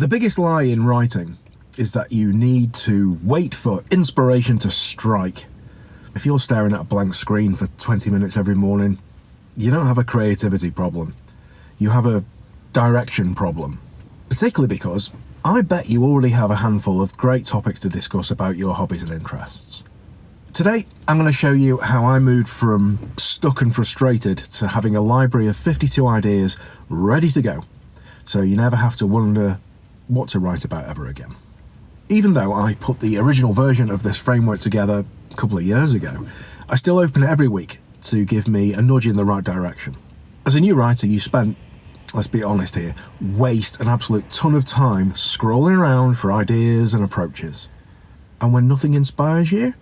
The biggest lie in writing is that you need to wait for inspiration to strike. If you're staring at a blank screen for 20 minutes every morning, you don't have a creativity problem. You have a direction problem. Particularly because I bet you already have a handful of great topics to discuss about your hobbies and interests. Today, I'm going to show you how I moved from stuck and frustrated to having a library of 52 ideas ready to go, so you never have to wonder what to write about ever again. Even though I put the original version of this framework together a couple of years ago, I still open it every week to give me a nudge in the right direction. As a new writer, you spent, let's be honest here, waste an absolute ton of time scrolling around for ideas and approaches. And when nothing inspires you,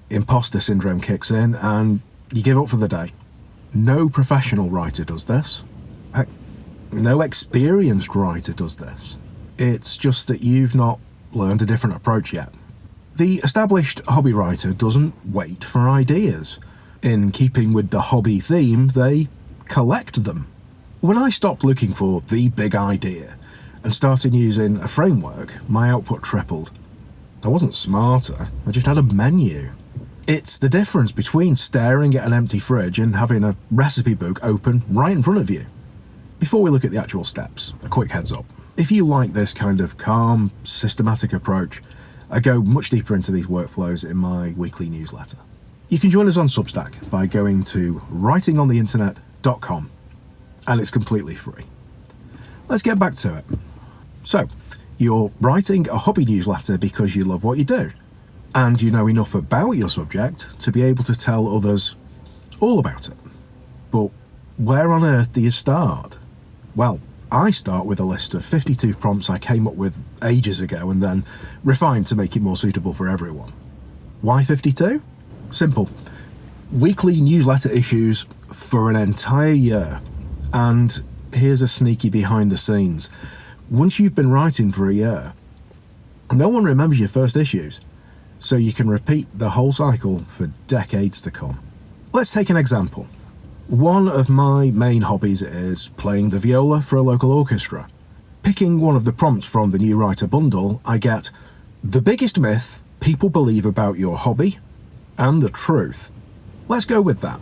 imposter syndrome kicks in and you give up for the day. No professional writer does this. Heck, no experienced writer does this. It's just that you've not learned a different approach yet. The established hobby writer doesn't wait for ideas. In keeping with the hobby theme, they collect them. When I stopped looking for the big idea and started using a framework, my output tripled. I wasn't smarter, I just had a menu. It's the difference between staring at an empty fridge and having a recipe book open right in front of you. Before we look at the actual steps, a quick heads up. If you like this kind of calm, systematic approach, I go much deeper into these workflows in my weekly newsletter. You can join us on Substack by going to writingontheinternet.com, and it's completely free. Let's get back to it. So, you're writing a hobby newsletter because you love what you do, and you know enough about your subject to be able to tell others all about it. But where on earth do you start? Well, I start with a list of 52 prompts I came up with ages ago and then refined to make it more suitable for everyone. Why 52? Simple. Weekly newsletter issues for an entire year. And here's a sneaky behind the scenes. Once you've been writing for a year, no one remembers your first issues, so you can repeat the whole cycle for decades to come. Let's take an example. One of my main hobbies is playing the viola for a local orchestra. Picking one of the prompts from the New Writer Bundle, I get the biggest myth people believe about your hobby and the truth. Let's go with that.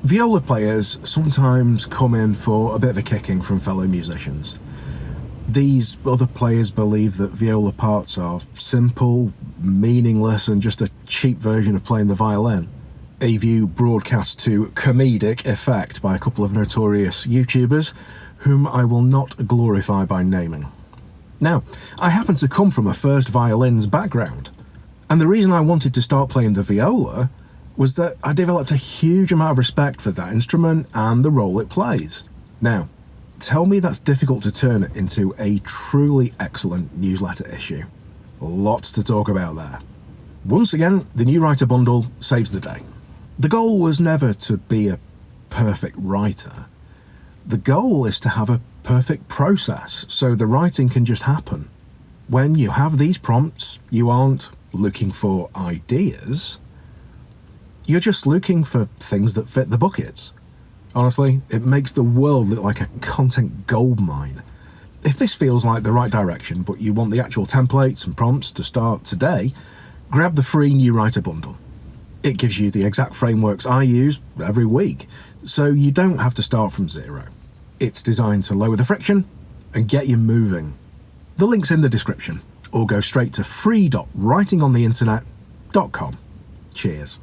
Viola players sometimes come in for a bit of a kicking from fellow musicians. These other players believe that viola parts are simple, meaningless, and just a cheap version of playing the violin. A view broadcast to comedic effect by a couple of notorious YouTubers, whom I will not glorify by naming. Now, I happen to come from a first violins background, and the reason I wanted to start playing the viola was that I developed a huge amount of respect for that instrument and the role it plays. Now, tell me that's difficult to turn it into a truly excellent newsletter issue. Lots to talk about there. Once again, the New Writer Bundle saves the day. The goal was never to be a perfect writer. The goal is to have a perfect process so the writing can just happen. When you have these prompts, you aren't looking for ideas. You're just looking for things that fit the buckets. Honestly, it makes the world look like a content goldmine. If this feels like the right direction, but you want the actual templates and prompts to start today, grab the free New Writer Bundle. It gives you the exact frameworks I use every week, so you don't have to start from zero. It's designed to lower the friction and get you moving. The link's in the description, or go straight to free.writingontheinternet.com. Cheers.